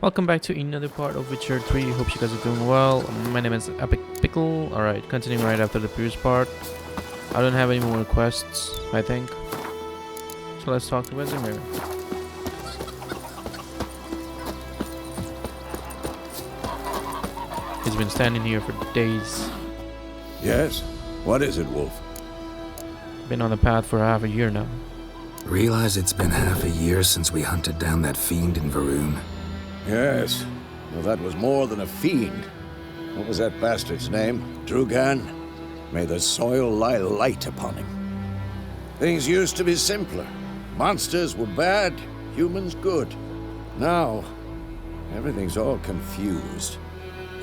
Welcome back to another part of Witcher 3. Hope you guys are doing well. My name is Epic Pickle. Alright, continuing right after the previous part. I don't have any more quests, I think. So let's talk to Emhyr. He's been standing here for days. Yes? What is it, Wolf? Been on the path for half a year now. Realize it's been half a year since we hunted down that fiend in Varun. Yes. Well, that was more than a fiend. What was that bastard's name? Drugan? May the soil lie light upon him. Things used to be simpler. Monsters were bad, humans good. Now, everything's all confused.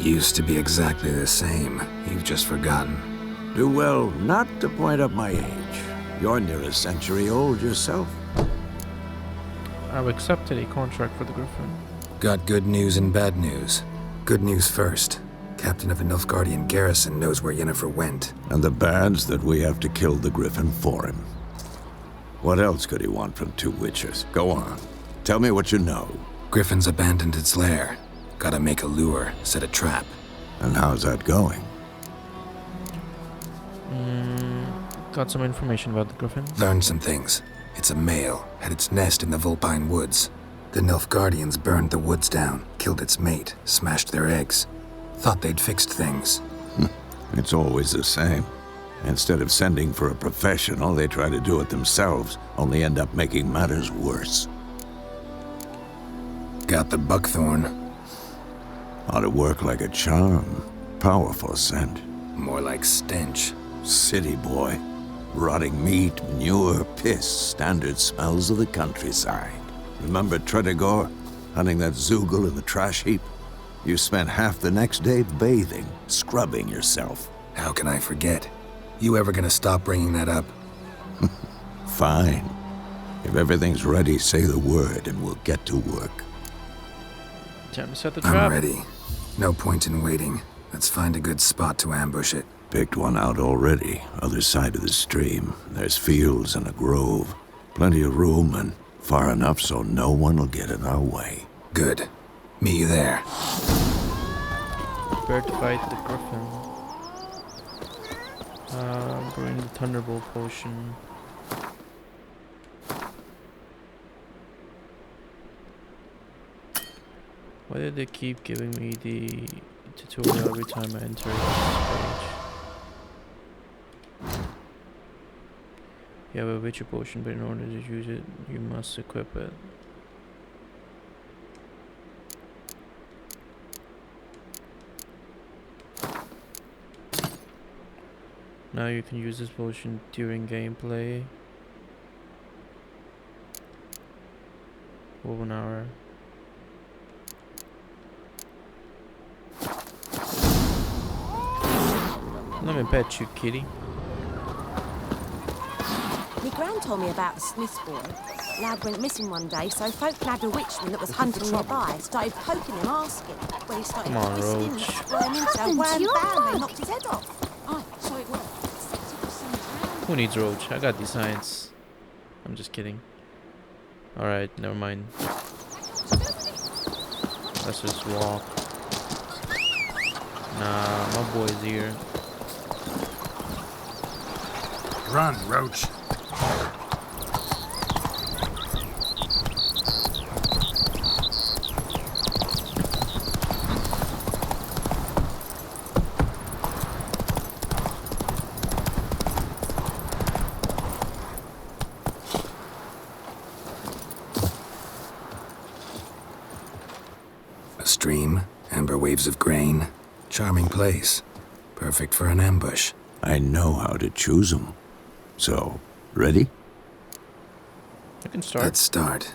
Used to be exactly the same. You've just forgotten. Do well not to point up my age. You're near a century old yourself. I've accepted a contract for the Griffin. Got good news and bad news. Good news first. Captain of the Nilfgaardian garrison knows where Yennefer went. And the bad's that we have to kill the Griffin for him. What else could he want from two witchers? Go on. Tell me what you know. Griffin's abandoned its lair. Gotta make a lure, set a trap. And how's that going? Got some information about the Griffin. Learned some things. It's a male, had its nest in the Vulpine Woods. The Nilfgaardians burned the woods down, killed its mate, smashed their eggs. Thought they'd fixed things. It's always the same. Instead of sending for a professional, they try to do it themselves, only end up making matters worse. Got the buckthorn. Ought to work like a charm. Powerful scent. More like stench. City boy. Rotting meat, manure, piss, standard smells of the countryside. Remember Tredegor, hunting that Zoogle in the trash heap? You spent half the next day bathing, scrubbing yourself. How can I forget? You ever gonna stop bringing that up? Fine. If everything's ready, say the word and we'll get to work. Time to set the trap. I'm ready. No point in waiting. Let's find a good spot to ambush it. Picked one out already, other side of the stream. There's fields and a grove. Plenty of room and far enough so no one will get in our way. Good. Meet you there. Prepare to fight the Griffin. Bring the Thunderbolt potion. Why did they keep giving me the tutorial every time I enter this page? You have a Witcher potion, but in order to use it, you must equip it. Now you can use this potion during gameplay. For 1 hour. Let me pet you, kitty. My gran told me about the Smith's boy. Lad went missing one day, so folk nabbed a witchman that was hunting nearby. Started poking him, asking. When he started Come on, twisting, Roach. blowing himself, wham, bam, they knocked his head off. Aye, so it worked. Who needs Roach? I got designs. I'm just kidding. Alright, never mind. Let's just walk. Nah, my boy's here. Run, Roach. A stream, amber waves of grain. Charming place. Perfect for an ambush. I know how to choose them. So, ready? I can start. Let's start.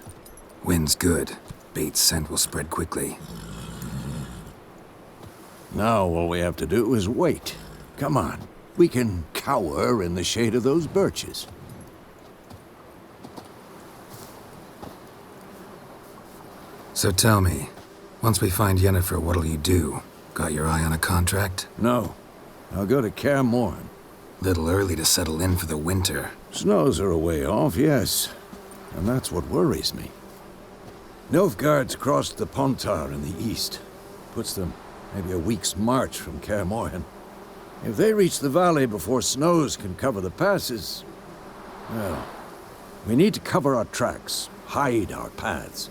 Wind's good. Bait's scent will spread quickly. Now all we have to do is wait. Come on. We can cower in the shade of those birches. So tell me, once we find Yennefer, what'll you do? Got your eye on a contract? No. I'll go to Kaer Morhen. Little early to settle in for the winter. Snows are a way off, yes. And that's what worries me. Nilfgaard's crossed the Pontar in the east. Puts them maybe a week's march from Kaer Morhen. If they reach the valley before snows can cover the passes, well, we need to cover our tracks, hide our paths.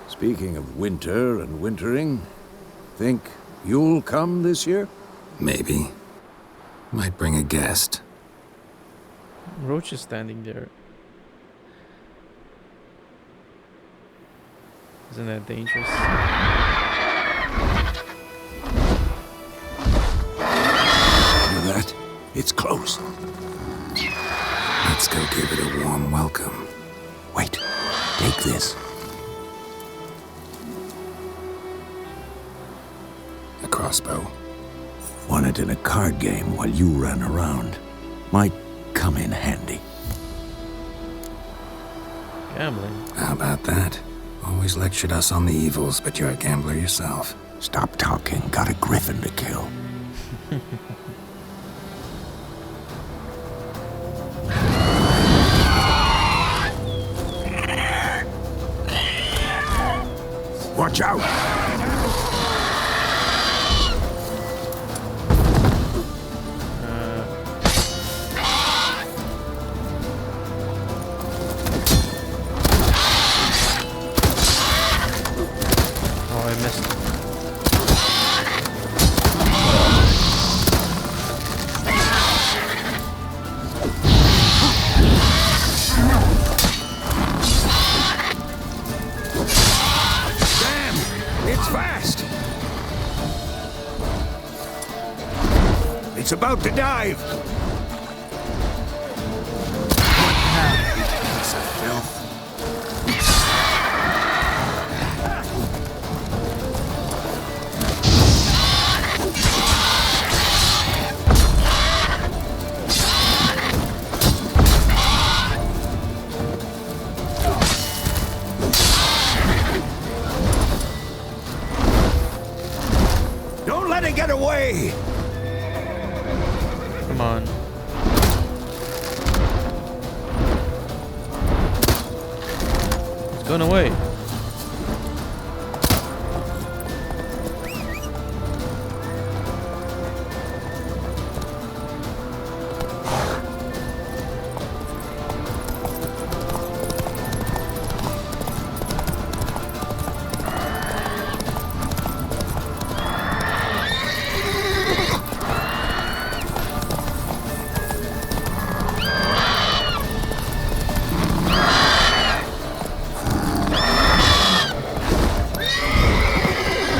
Speaking of winter and wintering, think you'll come this year? Maybe. Might bring a guest. Roach is standing there. Isn't that dangerous? Hear that? It's close. Let's go give it a warm welcome. Wait, take this. A crossbow. Won it in a card game while you ran around. Might come in handy. Gambling. How about that? Always lectured us on the evils, but you're a gambler yourself. Stop talking. Got a griffin to kill. Watch out! Oh, I missed. It's fast! It's about to dive! Piece of filth. Don't let it get away! Come on. It's going away.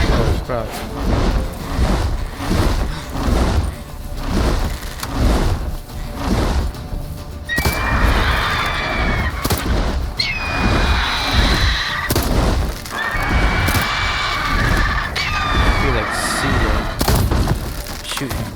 Oh, crap. I feel like sealing. Shooting.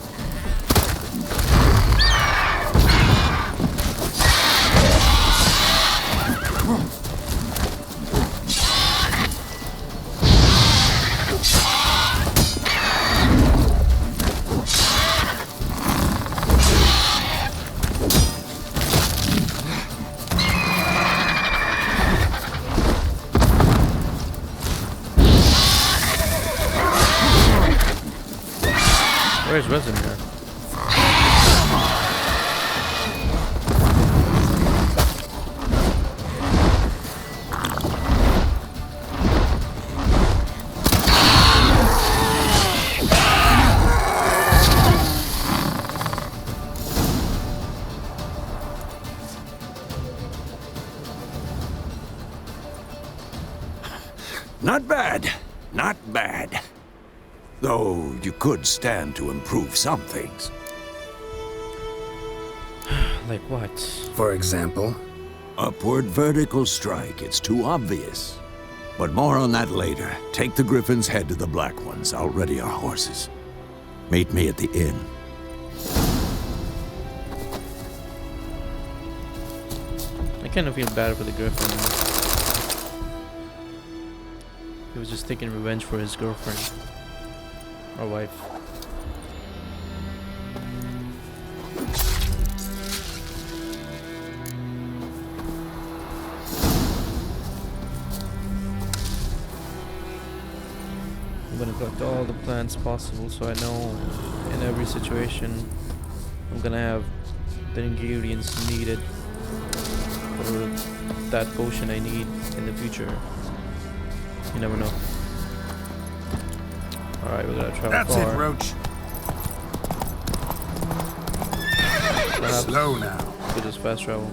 Where's Resin? Not bad. Not bad. Though you could stand to improve some things. Like what? For example, Upward vertical strike. It's too obvious. But more on that later. Take the Griffin's head to the Black Ones. I'll ready our horses. Meet me at the inn. I kind of feel bad for the Griffin. He was just taking revenge for his girlfriend. Or wife. I'm gonna collect all the plants possible so I know in every situation I'm gonna have the ingredients needed for that potion I need in the future. You never know. Alright, we gotta travel That's far. it, Roach. Perhaps Slow now. we just fast travel.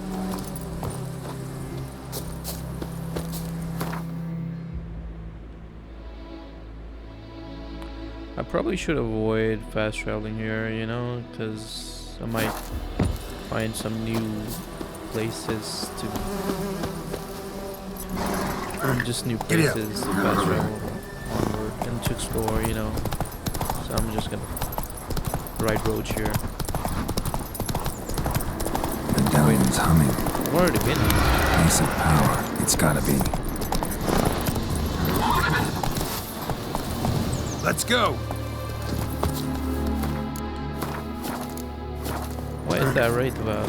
I probably should avoid fast traveling here, you know, because I might find some new places to, just new places to fast travel onward and to explore, you know. So I'm just gonna ride roads here. Medallion's humming. I've already been here. Piece of power. It's gotta be. Let's go. What is that right about?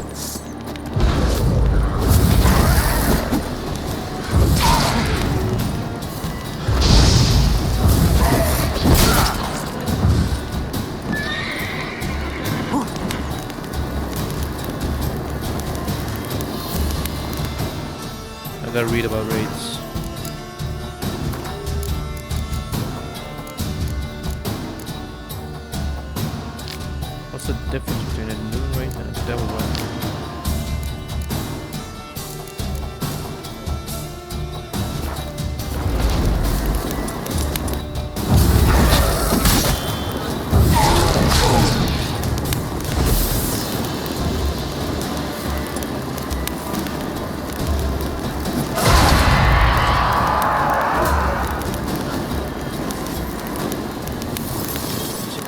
I gotta read about raids. What's the difference between a new raid and a devil raid?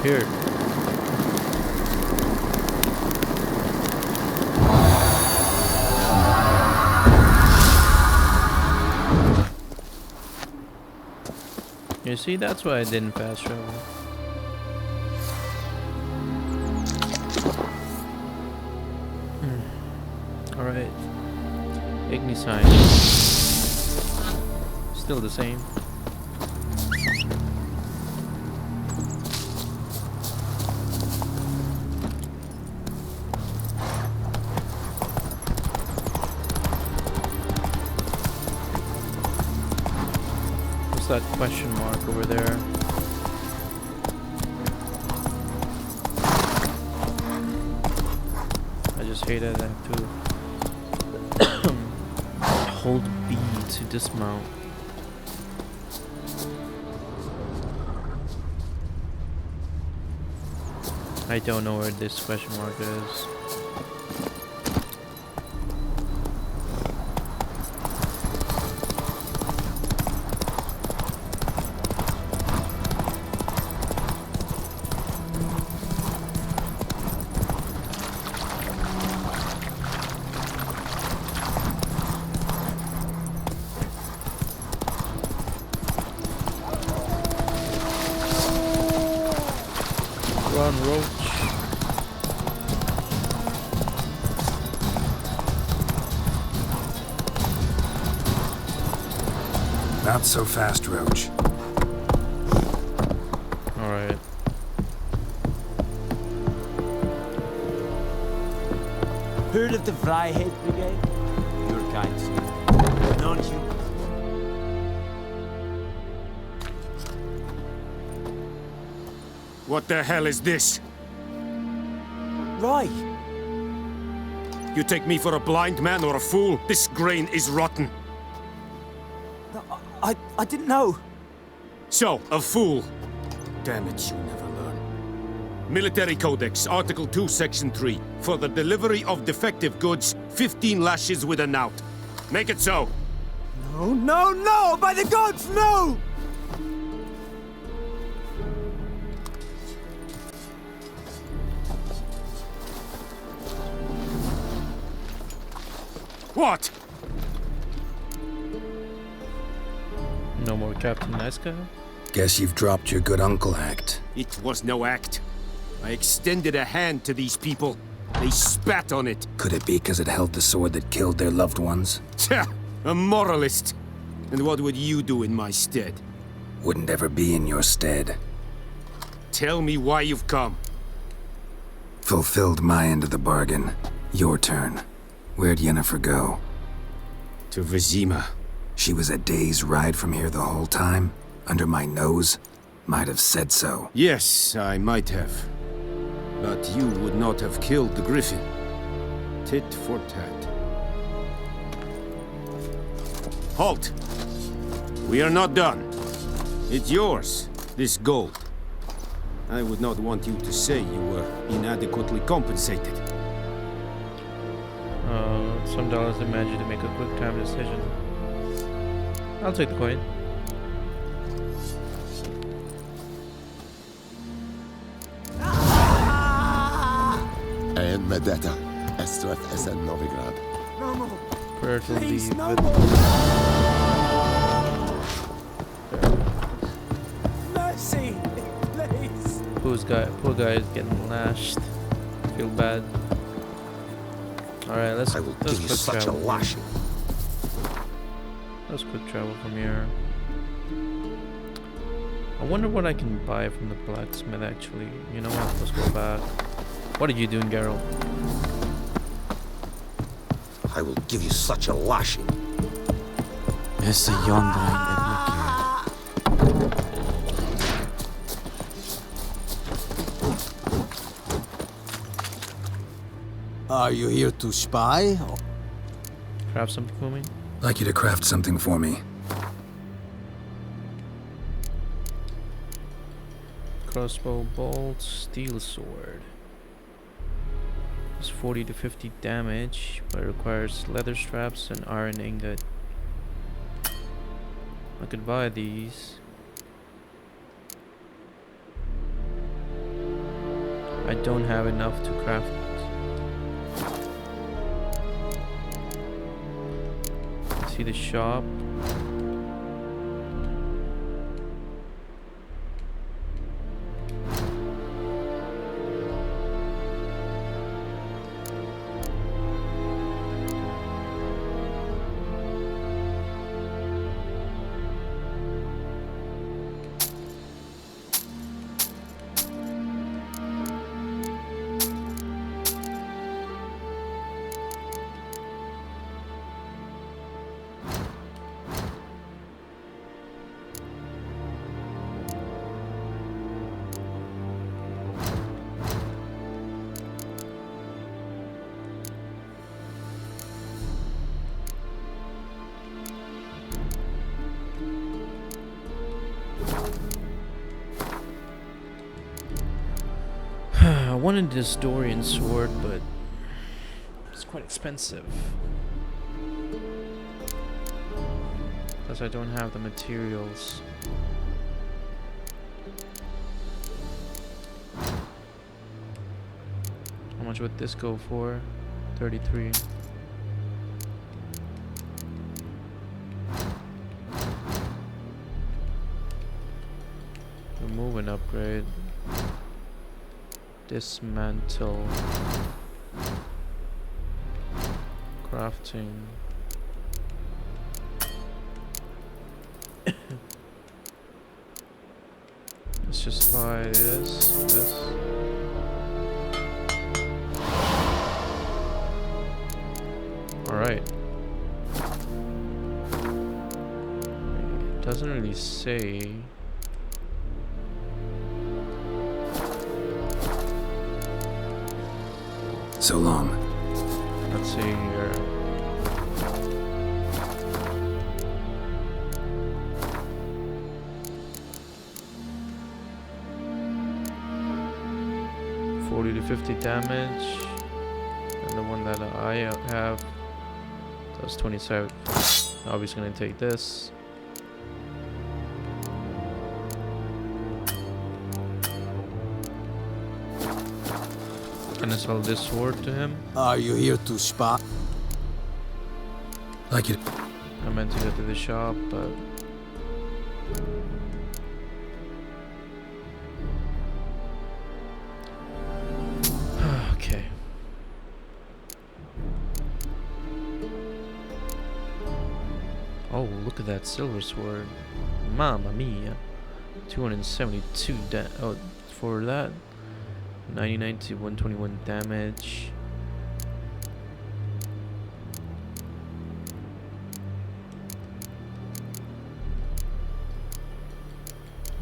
Disappeared. You see, that's why I didn't fast travel. Alright. Igni sign. Still the same. That question mark over there. I just hate it. I have to hold B to dismount. I don't know where this question mark is. Run, Roach. Not so fast, Roach. Alright. Heard of the Fryhead Brigade? Your kind, sir. Non-human. What the hell is this? Right. You take me for a blind man or a fool? This grain is rotten. No, I didn't know. So, a fool. Damn it, you never learn. Military Codex, Article 2, Section 3. For the delivery of defective goods, 15 lashes with a knout. Make it so. No, no, no! By the gods, no! What? No more Captain Nice Guy? Guess you've dropped your good uncle act. It was no act. I extended a hand to these people. They spat on it. Could it be because it held the sword that killed their loved ones? Tja, a moralist. And what would you do in my stead? Wouldn't ever be in your stead. Tell me why you've come. Fulfilled my end of the bargain. Your turn. Where'd Yennefer go? To Vizima. She was a day's ride from here the whole time? Under my nose? Might have said so. Yes, I might have. But you would not have killed the griffin. Tit for tat. Halt! We are not done. It's yours, this gold. I would not want you to say you were inadequately compensated. Some dollars demand you to make a quick time decision. I'll take the coin. And Medetta, Estreth Esen Novigrad. No more. Prayer to Please, leave no with more. Mercy, please. poor guy is getting lashed. Feel bad. Alright, let's I will let's give you quick such a travel. lashing. Let's quick travel from here. I wonder what I can buy from the blacksmith actually. You know what? Let's go back. What are you doing, Geralt? I will give you such a lashing. Esse yondrein Emhyr. Are you here to spy? Craft something for me? Like you to craft something for me. Crossbow bolt, steel sword. It's 40 to 50 damage, but it requires leather straps and iron ingot. I could buy these. I don't have enough to craft. See the shop. I wanted this Dorian sword, but it's quite expensive. Plus I don't have the materials. How much would this go for? 33. Remove and upgrade. Dismantle. Crafting. Let's just buy this. Alright. It doesn't really say. So long. Let's see here. $40 to 50 damage, and the one that I have does 27. Obviously gonna take this. Can I sell this sword to him? Are you here to spy? Like you. I meant to go to the shop, but okay. Oh, look at that silver sword. Mamma mia. 272 oh, for that. 99 to 121 damage.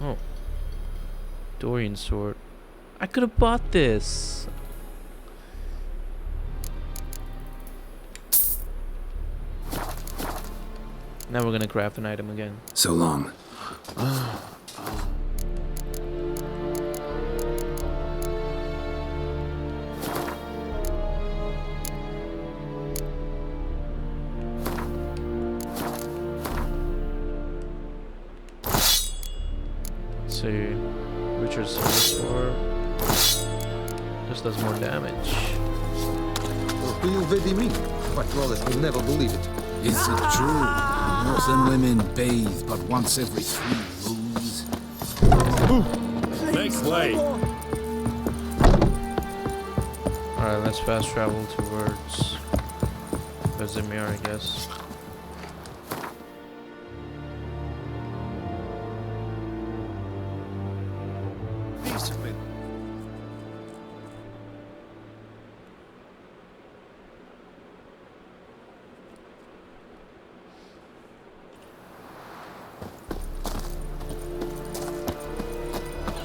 Oh. Dorian sword. I could have bought this. Now we're gonna craft an item again. So long. Let's see. Richard's sword. Just does more damage. Do you really mean? My flawless will never believe it. Is it true? Northern women bathe but once every 3 moons. Make way! Alright, let's fast travel towards Emhyr, I guess.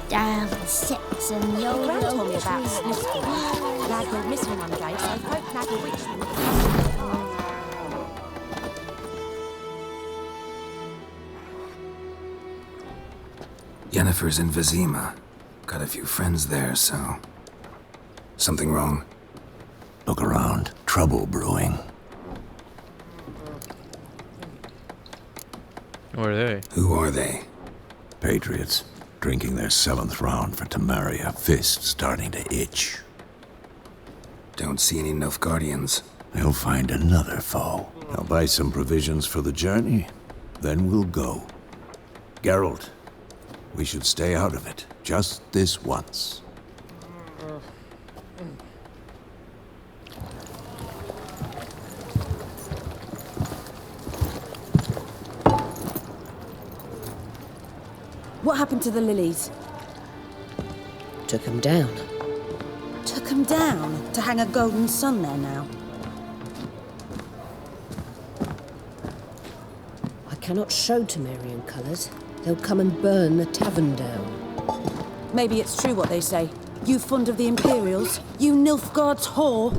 Damn six and Your yo grand told me about Smithsburg. Lad went missing one day, so folk nabbed a witchman. Yennefer's in Vizima. Got a few friends there, so... Something wrong? Look around. Trouble brewing. Who are they? Who are they? Patriots. Drinking their 7th round for Temeria. Fist starting to itch. Don't see any Nilfgaardians. They'll find another foe. They'll buy some provisions for the journey. Then we'll go. Geralt, we should stay out of it. Just this once. What happened to the lilies? Took him down. Took 'em down to hang a golden sun there now. I cannot show Temerian colours. They'll come and burn the tavern down. Maybe it's true what they say. You fond of the Imperials? You Nilfgaard's whore?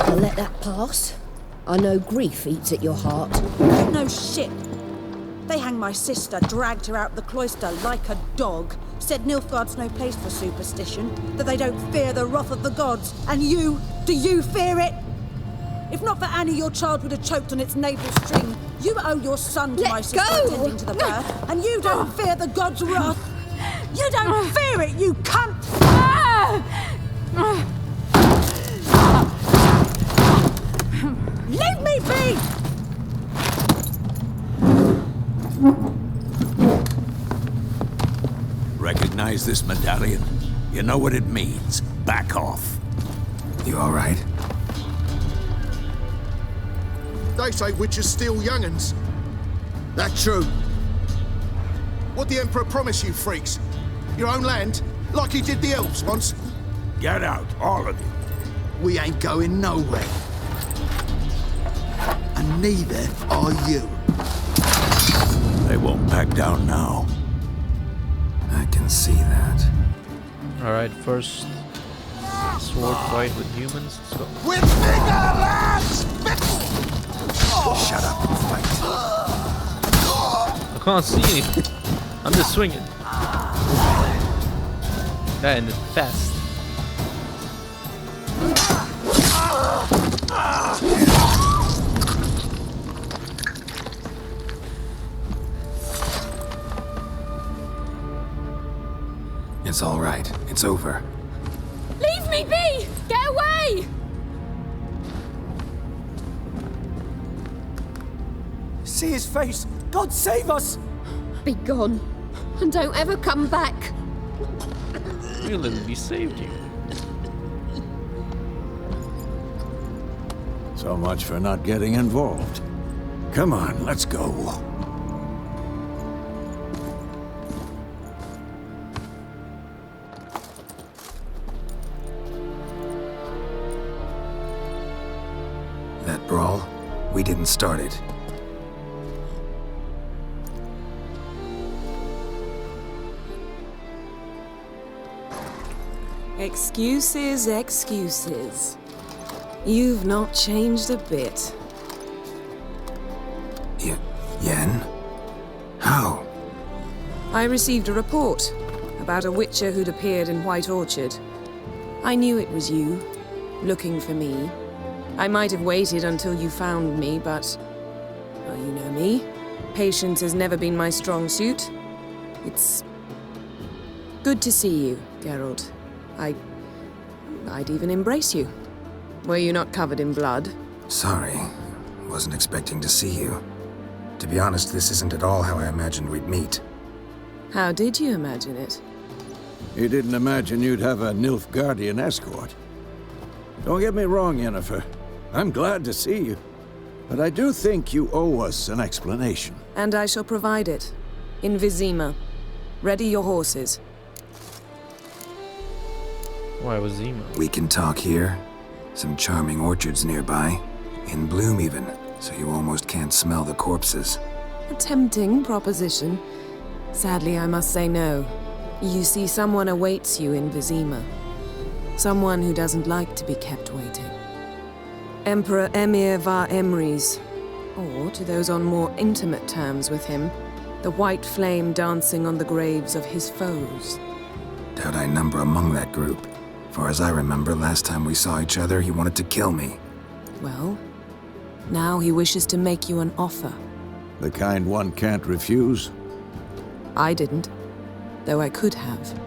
I'll let that pass. I know grief eats at your heart. No shit. They hanged my sister, dragged her out the cloister like a dog. Said Nilfgaard's no place for superstition, that they don't fear the wrath of the gods. And you, do you fear it? If not for Annie, your child would have choked on its navel string. You owe your son to my sister attending to the birth, and you don't fear the gods' wrath. You don't fear it, you cunt! Leave me be! Recognize this medallion? You know what it means. Back off. You all right? They say witches steal young'uns. That true? What the Emperor promise you, freaks? Your own land? Like he did the elves once? Get out, all of you. We ain't going nowhere. And neither are you. They won't back down now. I can see that. Alright, first sword fight with humans. Let's go. We're bigger, lads! Shut up and fight. I can't see anything. I'm just swinging. That ended fast. It's all right. It's over. Leave me be! Get away! See his face! God save us! Be gone. And don't ever come back. We literally saved you. So much for not getting involved. Come on, let's go. and start it. Excuses, excuses. You've not changed a bit. Yen? How? I received a report about a witcher who'd appeared in White Orchard. I knew it was you, looking for me. I might have waited until you found me, but... well, you know me. Patience has never been my strong suit. It's... good to see you, Geralt. I'd even embrace you. Were you not covered in blood? Sorry. Wasn't expecting to see you. To be honest, this isn't at all how I imagined we'd meet. How did you imagine it? You didn't imagine you'd have a Nilfgaardian escort. Don't get me wrong, Yennefer. I'm glad to see you. But I do think you owe us an explanation. And I shall provide it. In Vizima. Ready your horses. Why Vizima? We can talk here. Some charming orchards nearby. In bloom even, so you almost can't smell the corpses. A tempting proposition. Sadly, I must say no. You see, someone awaits you in Vizima. Someone who doesn't like to be kept waiting. Emperor Emhyr var Emrys. Or, to those on more intimate terms with him, the white flame dancing on the graves of his foes. Doubt I number among that group. Far as I remember, last time we saw each other, he wanted to kill me. Well, now he wishes to make you an offer. The kind one can't refuse? I didn't, though I could have.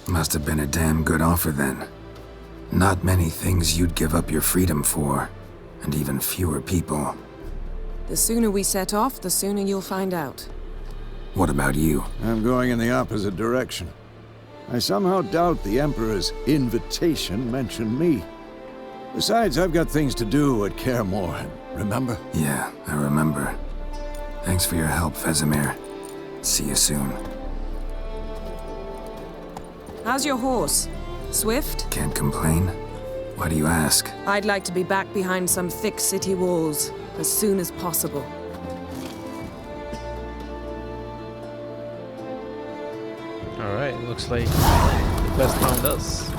Must have been a damn good offer then. Not many things you'd give up your freedom for, and even fewer people. The sooner we set off, the sooner you'll find out. What about you? I'm going in the opposite direction. I somehow doubt the Emperor's invitation mentioned me. Besides, I've got things to do at Kaer Morhen, remember? Yeah, I remember. Thanks for your help, Vesemir. See you soon. How's your horse? Swift? Can't complain. Why do you ask? I'd like to be back behind some thick city walls as soon as possible. Alright, looks like the quest found us.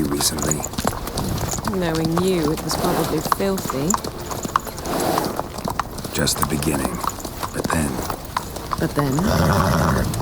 Recently. Knowing you, it was probably filthy. Just the beginning. But then... But then?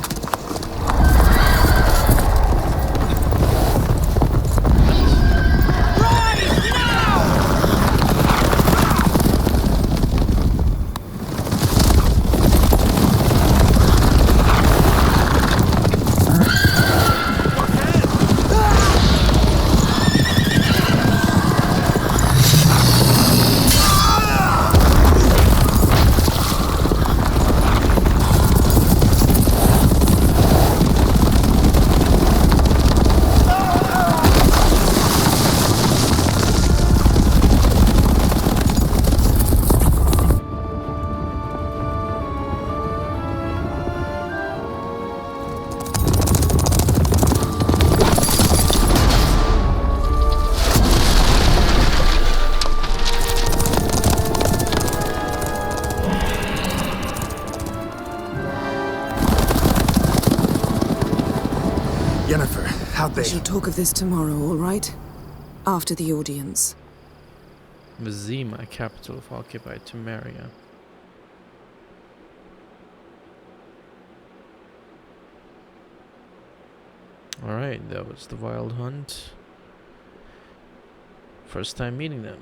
Yennefer, how'd they... We shall talk of this tomorrow, all right? After the audience. Vizima, capital of occupied Temeria. Alright, that was the Wild Hunt. First time meeting them.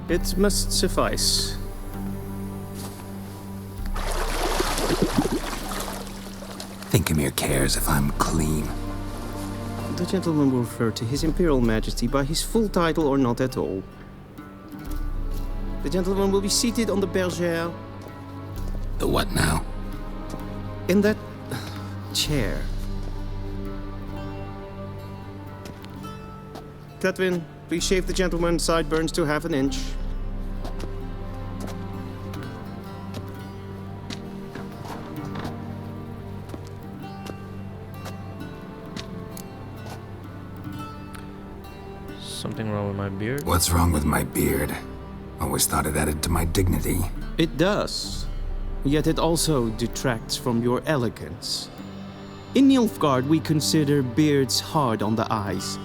It must suffice. Think Emhyr cares if I'm clean? The gentleman will refer to His Imperial Majesty by his full title or not at all. The gentleman will be seated on the bergère. The what now? In that chair. Cledwyn, please shave the gentleman's sideburns to half an inch. Something wrong with my beard? What's wrong with my beard? Always thought it added to my dignity. It does. Yet it also detracts from your elegance. In Nilfgaard, we consider beards hard on the eyes.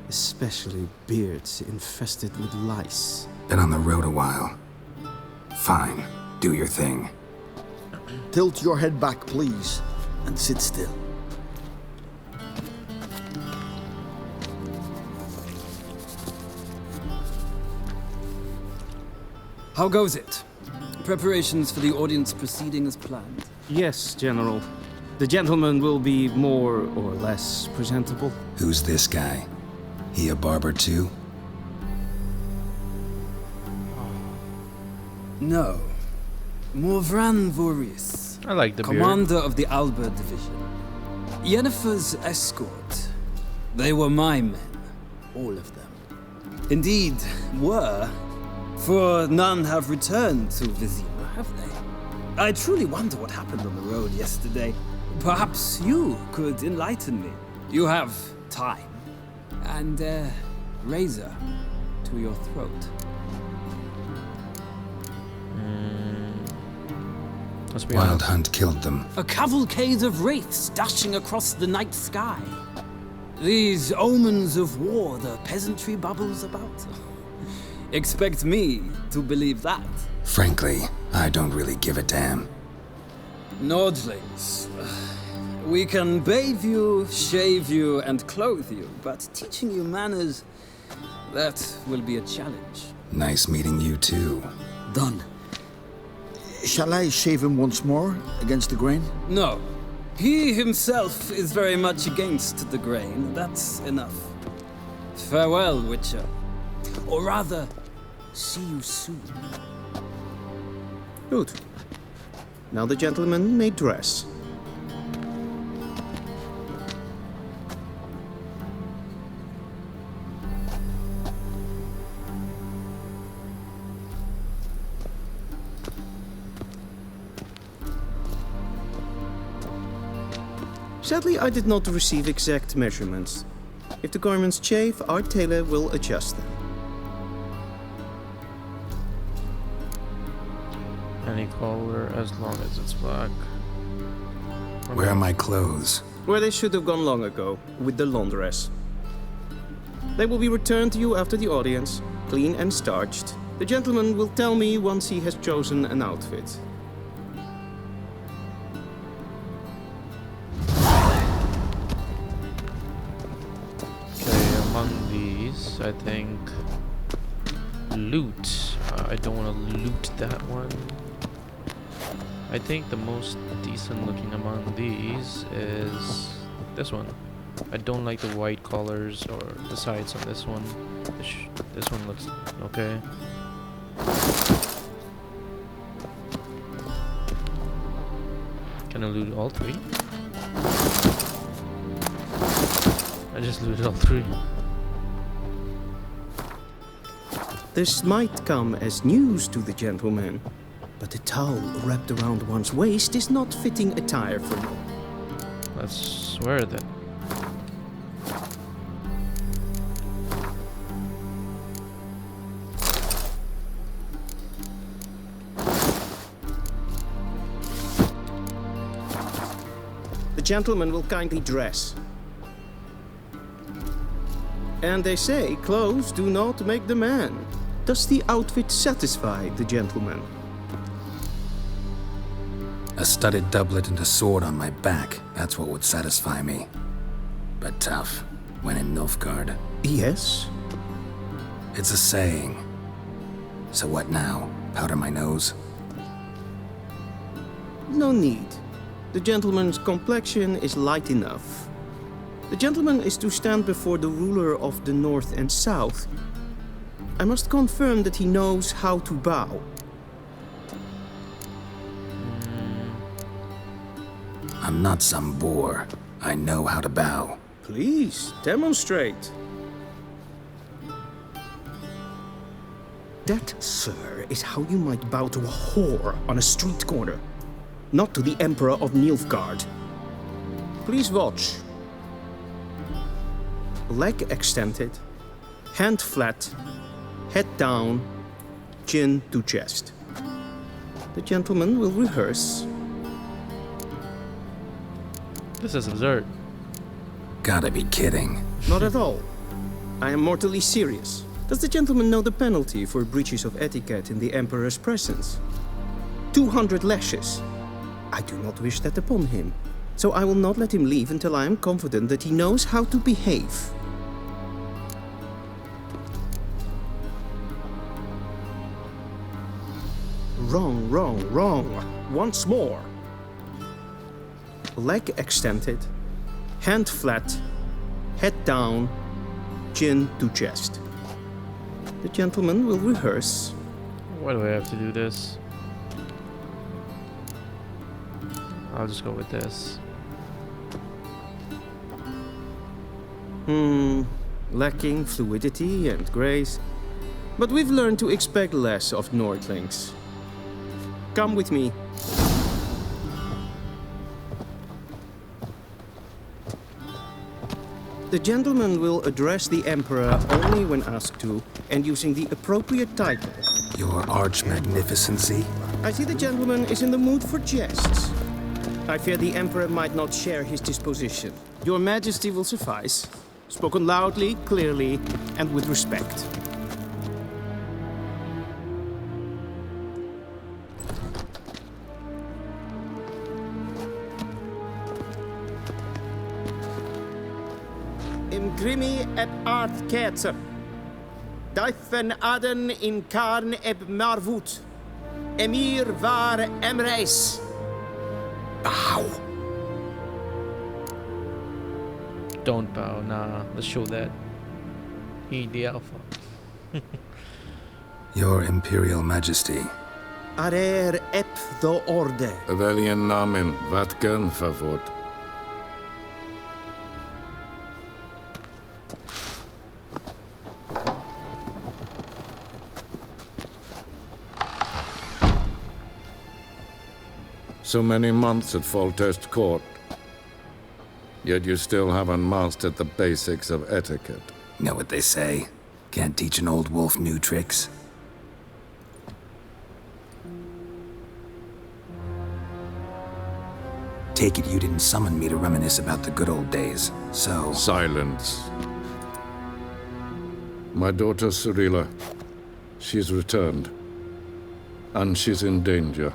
Especially beards infested with lice. Been on the road a while. Fine, do your thing. Tilt your head back, please, and sit still. How goes it? Preparations for the audience proceeding as planned? Yes, General. The gentleman will be more or less presentable. Who's this guy? He a barber too? No. Morvran Vorius. I like the beard. Commander of the Alba Division. Yennefer's escort. They were my men. All of them. Indeed, were. For none have returned to Vizima, have they? I truly wonder what happened on the road yesterday. Perhaps you could enlighten me. You have time. And a razor to your throat. Let's be Wild honest. Hunt killed them. A cavalcade of wraiths dashing across the night sky. These omens of war the peasantry bubbles about. Expect me to believe that. Frankly, I don't really give a damn. Nordlings. We can bathe you, shave you, and clothe you, but teaching you manners, that will be a challenge. Nice meeting you too. Done. Shall I shave him once more, against the grain? No. He himself is very much against the grain. That's enough. Farewell, Witcher. Or rather, see you soon. Good. Now the gentleman may dress. Sadly, I did not receive exact measurements. If the garments chafe, our tailor will adjust them. Any color as long as it's black. Where are my clothes? Where they should have gone long ago, with the laundress. They will be returned to you after the audience, clean and starched. The gentleman will tell me once he has chosen an outfit. Okay, among these, I think loot. I don't want to loot that one. I think the most decent looking among these is this one. I don't like the white collars or the sides on this one. This one looks okay. Can I loot all three? I just looted all three. This might come as news to the gentleman, but the towel wrapped around one's waist is not fitting attire for you. Let's swear then. The gentleman will kindly dress. And they say clothes do not make the man. Does the outfit satisfy the gentleman? A studded doublet and a sword on my back. That's what would satisfy me. But tough, when in Nilfgaard. Yes. It's a saying. So what now? Powder my nose? No need. The gentleman's complexion is light enough. The gentleman is to stand before the ruler of the North and South. I must confirm that he knows how to bow. I'm not some boor. I know how to bow. Please, demonstrate. That, sir, is how you might bow to a whore on a street corner, not to the Emperor of Nilfgaard. Please watch. Leg extended, hand flat, head down, chin to chest. The gentleman will rehearse. This is absurd. Gotta be kidding. Not at all. I am mortally serious. Does the gentleman know the penalty for breaches of etiquette in the Emperor's presence? 200 lashes. I do not wish that upon him, so I will not let him leave until I am confident that he knows how to behave. Wrong, wrong, wrong. Once more. Leg extended, hand flat, head down, chin to chest. The gentleman will rehearse. Why do I have to do this? I'll just go with this. Lacking fluidity and grace. But we've learned to expect less of Nordlings. Come with me. The gentleman will address the Emperor only when asked to, and using the appropriate title. Your Arch-Magnificency? I see the gentleman is in the mood for jests. I fear the Emperor might not share his disposition. Your Majesty will suffice. Spoken loudly, clearly, and with respect. Imgrimi eb art ketzer. Duifen aden in karn eb marvoet. Emhyr var emreis. Bow. Don't bow, nah. Let's show that. He the alpha. Your Imperial Majesty. Arer ep the orde. Weljen namen, wat kan favort? So many months at Foltest Court. Yet you still haven't mastered the basics of etiquette. Know what they say? Can't teach an old wolf new tricks. Take it you didn't summon me to reminisce about the good old days, so... Silence. My daughter Cyrilla, she's returned. And she's in danger.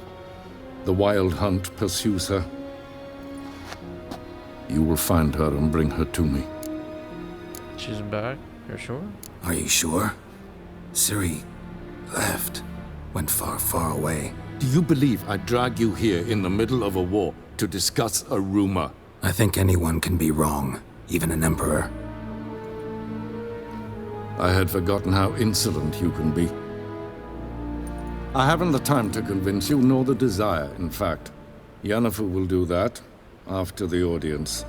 The Wild Hunt pursues her. You will find her and bring her to me. She's back? You're sure? Are you sure? Ciri left. Went far, far away. Do you believe I'd drag you here in the middle of a war to discuss a rumor? I think anyone can be wrong, even an emperor. I had forgotten how insolent you can be. I haven't the time to convince you, nor the desire, in fact. Yennefer will do that after the audience.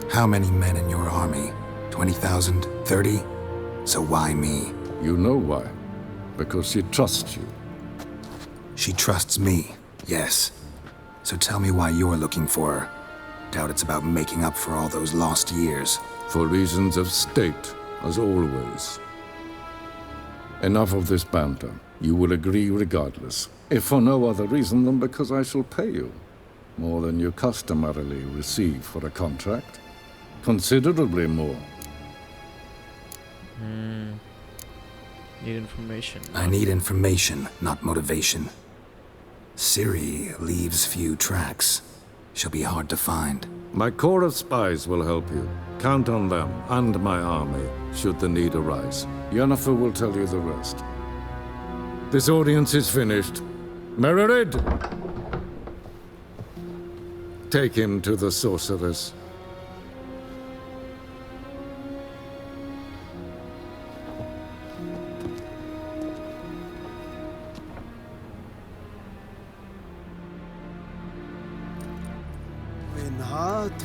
How many men in your army? 20,000? 30? So why me? You know why. Because she trusts you. She trusts me, yes. So tell me why you're looking for her. Doubt it's about making up for all those lost years. For reasons of state, as always. Enough of this banter. You will agree regardless, if for no other reason than because I shall pay you. More than you customarily receive for a contract. Considerably more. Need information. I need information, not motivation. Ciri leaves few tracks. She'll be hard to find. My corps of spies will help you. Count on them and my army, should the need arise. Yennefer will tell you the rest. This audience is finished. Mererid! Take him to the sorceress.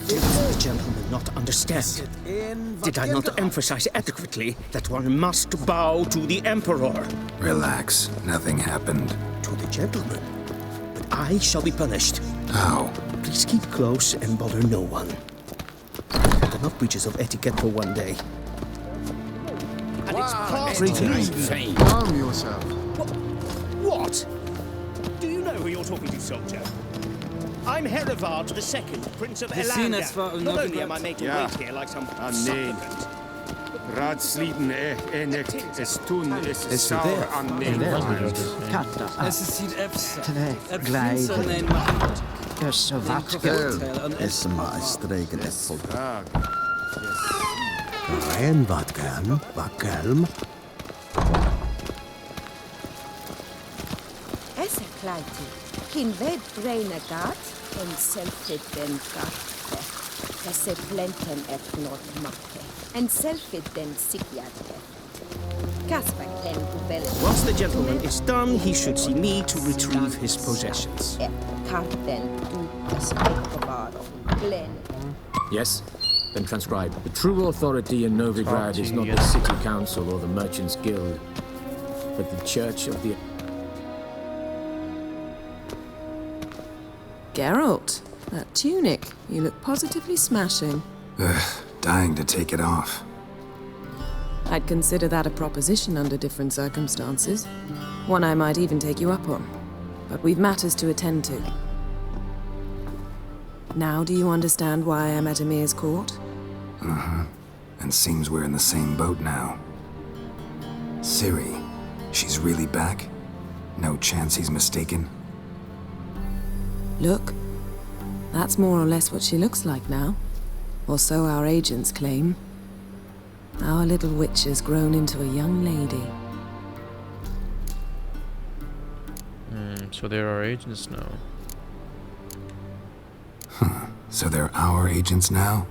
Did the gentleman not understand? Did I not emphasize adequately that one must bow to the Emperor? Relax. Nothing happened. To the gentleman. But I shall be punished. How? Please keep close and bother no one. I've enough breaches of etiquette for one day. And it's past Greetings. Calm yourself. What? Do you know who you're talking to, soldier? I'm Herivard II, Prince of Elanda. Not only am I made to wait here like some supplicant. Raadsleden enek is toen is sauer aan Es ziet het glijden. Dus wat is maar streken het volk. En wat kan, bakkelm? Esse kleiti, kin ved breine gat, en selfit den gatte. Esse plenten et not makke, en selfit den sikjate. Kasper den ubel. Once the gentleman is done, he should see me to retrieve his possessions. Karten du spekovaro, glen. Yes? Then transcribe. The true authority in Novigrad is not the city council or the merchants' guild, but the church of the... Geralt, that tunic. You look positively smashing. Ugh, dying to take it off. I'd consider that a proposition under different circumstances. One I might even take you up on. But we've matters to attend to. Now do you understand why I'm at Emhyr's court? Uh-huh. And seems we're in the same boat now. Ciri, she's really back? No chance he's mistaken? Look, that's more or less what she looks like now. Or so our agents claim. Our little witch has grown into a young lady. So they're our agents now. Huh. So they're our agents now?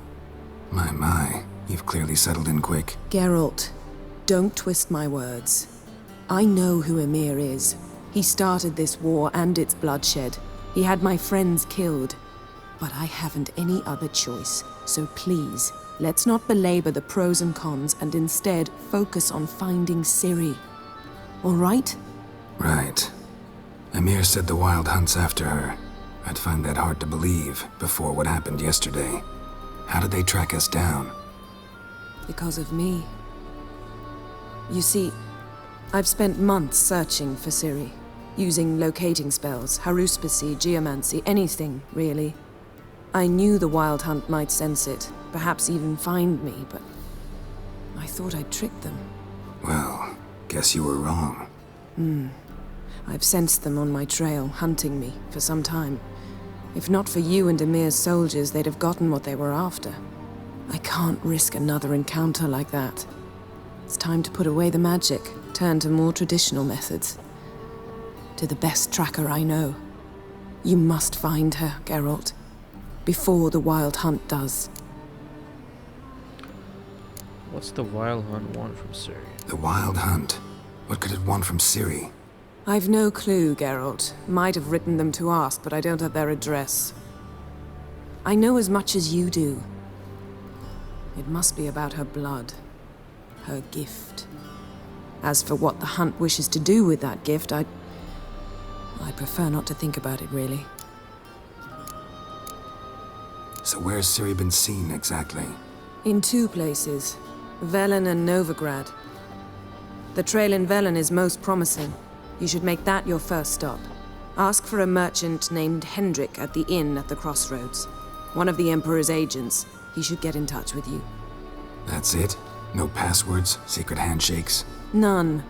My, you've clearly settled in quick. Geralt, don't twist my words. I know who Emhyr is. He started this war and its bloodshed. He had my friends killed. But I haven't any other choice. So please, let's not belabor the pros and cons and instead focus on finding Ciri. All right? Right. Emhyr said the Wild Hunt's after her. I'd find that hard to believe before what happened yesterday. How did they track us down? Because of me. You see, I've spent months searching for Ciri. Using locating spells, haruspicy, geomancy, anything, really. I knew the Wild Hunt might sense it, perhaps even find me, but I thought I'd tricked them. Well, guess you were wrong. I've sensed them on my trail, hunting me, for some time. If not for you and Emhyr's soldiers, they'd have gotten what they were after. I can't risk another encounter like that. It's time to put away the magic, turn to more traditional methods. To the best tracker I know. You must find her, Geralt. Before the Wild Hunt does. What's the Wild Hunt want from Ciri? The Wild Hunt? What could it want from Ciri? I've no clue, Geralt. Might have written them to ask, but I don't have their address. I know as much as you do. It must be about her blood. Her gift. As for what the Hunt wishes to do with that gift, I prefer not to think about it, really. So where's Ciri been seen, exactly? In two places. Velen and Novigrad. The trail in Velen is most promising. You should make that your first stop. Ask for a merchant named Hendrik at the inn at the crossroads. One of the Emperor's agents. He should get in touch with you. That's it? No passwords, secret handshakes? None.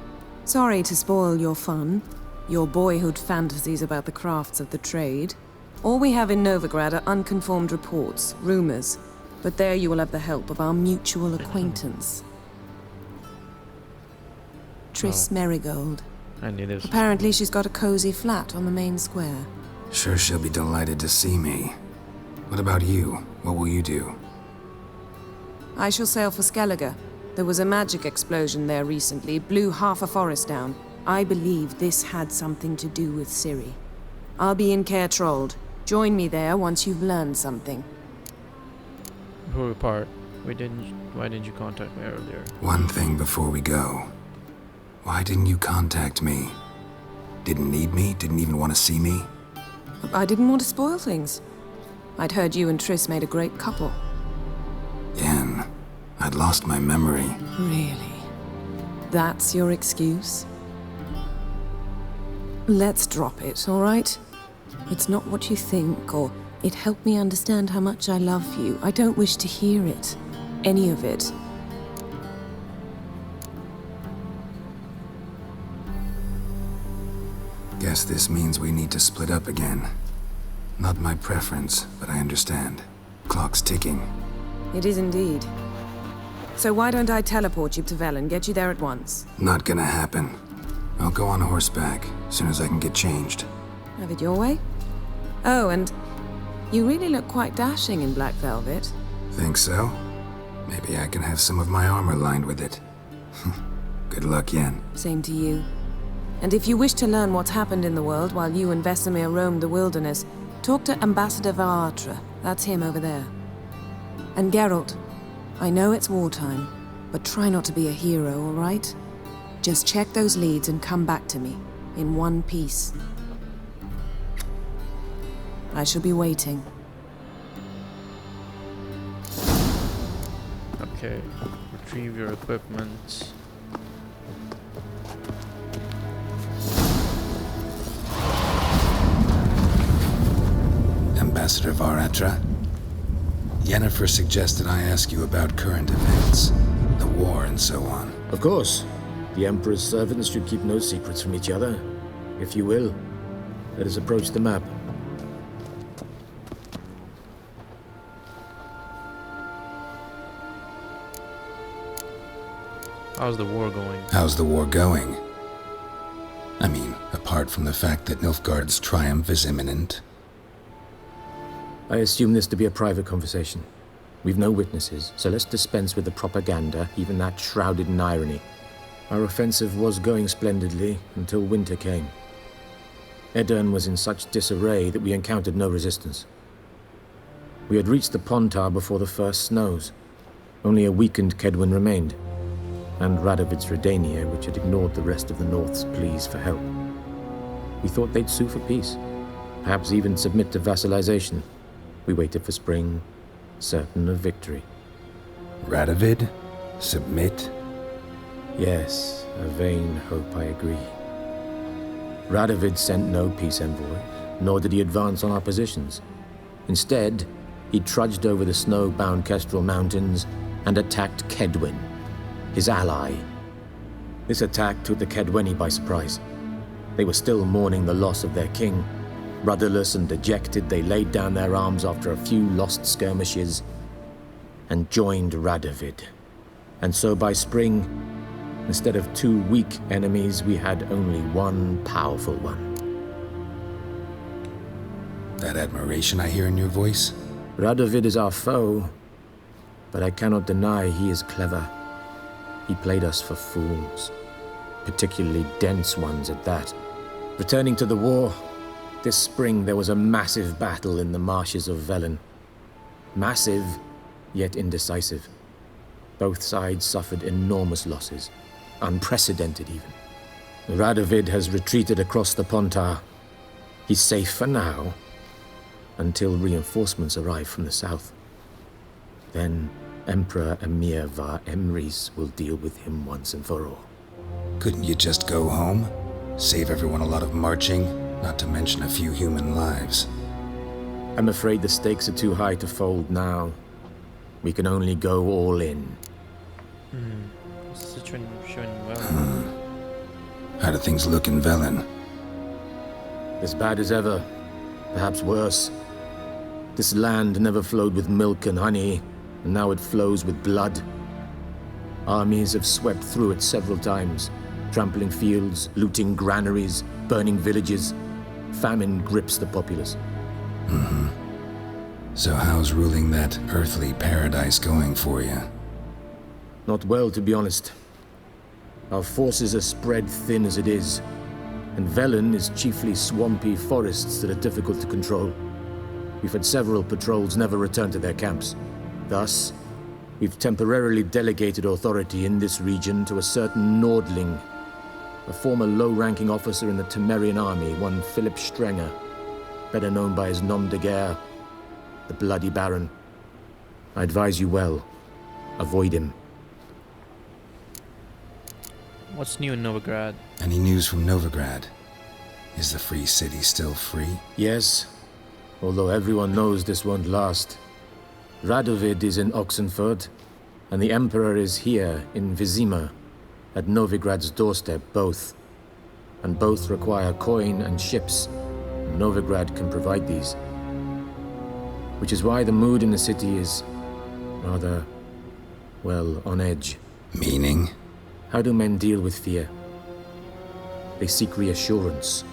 Sorry to spoil your fun. Your boyhood fantasies about the crafts of the trade. All we have in Novigrad are unconformed reports, rumors. But there you will have the help of our mutual acquaintance. Triss Merigold. I knew this. Apparently she's got a cozy flat on the main square. Sure she'll be delighted to see me. What about you? What will you do? I shall sail for Skellige. There was a magic explosion there recently, blew half a forest down. I believe this had something to do with Ciri. I'll be in Caer Trold. Join me there once you've learned something. Before we part, why didn't you contact me earlier? One thing before we go. Why didn't you contact me? Didn't need me? Didn't even want to see me? I didn't want to spoil things. I'd heard you and Triss made a great couple. Yen, I'd lost my memory. Really? That's your excuse? Let's drop it, all right? It's not what you think, or it helped me understand how much I love you. I don't wish to hear it. Any of it. Guess this means we need to split up again. Not my preference, but I understand. Clock's ticking. It is indeed. So why don't I teleport you to Velen, get you there at once? Not gonna happen. I'll go on horseback, as soon as I can get changed. Have it your way? Oh, and you really look quite dashing in black velvet. Think so? Maybe I can have some of my armor lined with it. Good luck, Yen. Same to you. And if you wish to learn what's happened in the world while you and Vesemir roamed the wilderness, talk to Ambassador Varatra. That's him over there. And Geralt, I know it's wartime, but try not to be a hero, all right? Just check those leads and come back to me, in one piece. I shall be waiting. Okay, retrieve your equipment. Ambassador Varatra? Yennefer suggested I ask you about current events, the war and so on. Of course. The Emperor's servants should keep no secrets from each other. If you will, let us approach the map. How's the war going? How's the war going? I mean, apart from the fact that Nilfgaard's triumph is imminent. I assume this to be a private conversation. We've no witnesses, so let's dispense with the propaganda, even that shrouded in irony. Our offensive was going splendidly until winter came. Edirn was in such disarray that we encountered no resistance. We had reached the Pontar before the first snows. Only a weakened Kedwin remained, and Radovid's Redania, which had ignored the rest of the North's pleas for help. We thought they'd sue for peace, perhaps even submit to vassalization. We waited for spring, certain of victory. Radovid? Submit? Yes, a vain hope, I agree. Radovid sent no peace envoy, nor did he advance on our positions. Instead, he trudged over the snow-bound Kestrel Mountains and attacked Kedwin, his ally. This attack took the Kedweni by surprise. They were still mourning the loss of their king. Rudderless and dejected, they laid down their arms after a few lost skirmishes and joined Radovid. And so by spring, instead of two weak enemies, we had only one powerful one. That admiration I hear in your voice? Radovid is our foe, but I cannot deny he is clever. He played us for fools, particularly dense ones at that. Returning to the war, this spring there was a massive battle in the marshes of Velen. Massive, yet indecisive. Both sides suffered enormous losses, unprecedented even. Radovid has retreated across the Pontar. He's safe for now, until reinforcements arrive from the south. Then Emperor Emhyr var Emrys will deal with him once and for all. Couldn't you just go home? Save everyone a lot of marching, not to mention a few human lives. I'm afraid the stakes are too high to fold now. We can only go all in. This is showing well. How do things look in Velen? As bad as ever, perhaps worse. This land never flowed with milk and honey, and now it flows with blood. Armies have swept through it several times, trampling fields, looting granaries, burning villages. Famine grips the populace. Mm-hmm. So how's ruling that earthly paradise going for you? Not well, to be honest. Our forces are spread thin as it is, and Velen is chiefly swampy forests that are difficult to control. We've had several patrols never return to their camps. Thus, we've temporarily delegated authority in this region to a certain Nordling, a former low-ranking officer in the Temerian army, one Philip Strenger, better known by his nom de guerre, the Bloody Baron. I advise you well. Avoid him. What's new in Novigrad? Any news from Novigrad? Is the free city still free? Yes, although everyone knows this won't last. Radovid is in Oxenford, and the Emperor is here in Vizima, at Novigrad's doorstep, both. And both require coin and ships. Novigrad can provide these. Which is why the mood in the city is rather, well, on edge. Meaning? How do men deal with fear? They seek reassurance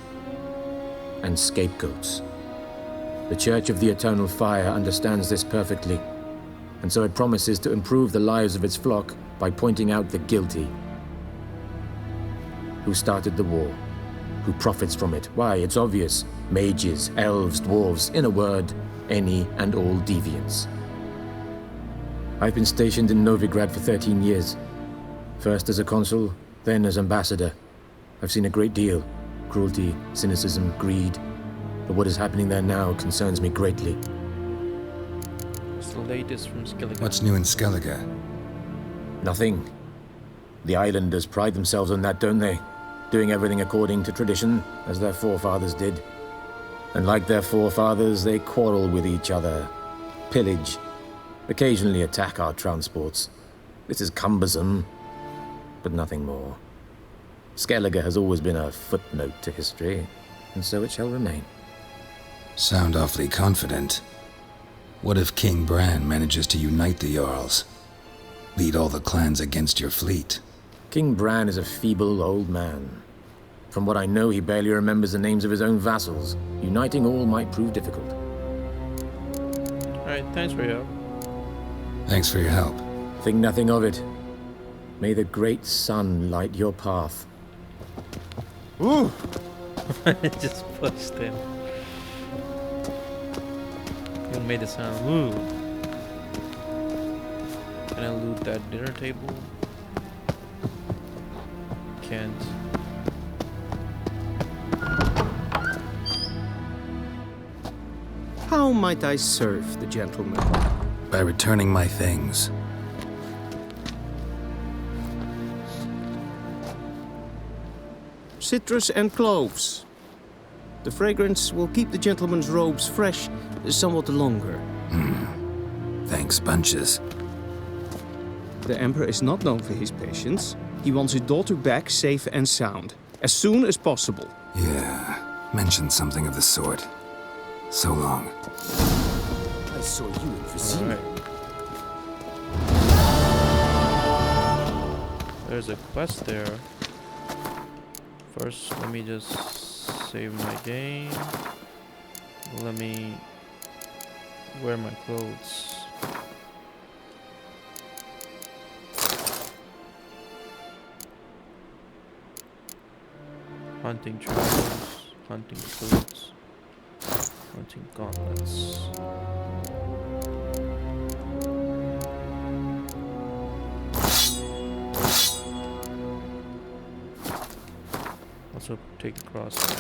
and scapegoats. The Church of the Eternal Fire understands this perfectly, and so it promises to improve the lives of its flock by pointing out the guilty. Who started the war? Who profits from it? Why, it's obvious. Mages, elves, dwarves, in a word, any and all deviants. I've been stationed in Novigrad for 13 years. First as a consul, then as ambassador. I've seen a great deal. Cruelty, cynicism, greed. But what is happening there now concerns me greatly. What's the latest from Skellige? What's new in Skellige? Nothing. The islanders pride themselves on that, don't they? Doing everything according to tradition, as their forefathers did. And like their forefathers, they quarrel with each other, pillage, occasionally attack our transports. This is cumbersome, but nothing more. Skellige has always been a footnote to history, and so it shall remain. Sound awfully confident. What if King Bran manages to unite the Jarls? Lead all the clans against your fleet? King Bran is a feeble old man. From what I know, he barely remembers the names of his own vassals. Uniting all might prove difficult. Alright, thanks for your help. Thanks for your help. Think nothing of it. May the great sun light your path. Ooh! Just pushed him. You made the sound. Ooh. Can I loot that dinner table? Can't. How might I serve the gentleman? By returning my things. Citrus and cloves. The fragrance will keep the gentleman's robes fresh somewhat longer. Thanks, bunches. The Emperor is not known for his patience. He wants his daughter back safe and sound, as soon as possible. Yeah, mentioned something of the sort. So long. I saw you in Vizima. There's a quest there. First, let me just save my game. Let me wear my clothes. Hunting trousers, hunting boots, hunting gauntlets. Also take the crossbow.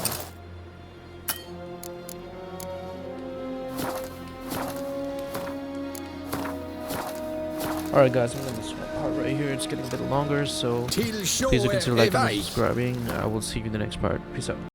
Alright guys, I'm gonna end this part right here. It's getting a bit longer, so please do consider liking and subscribing. I will see you in the next part. Peace out.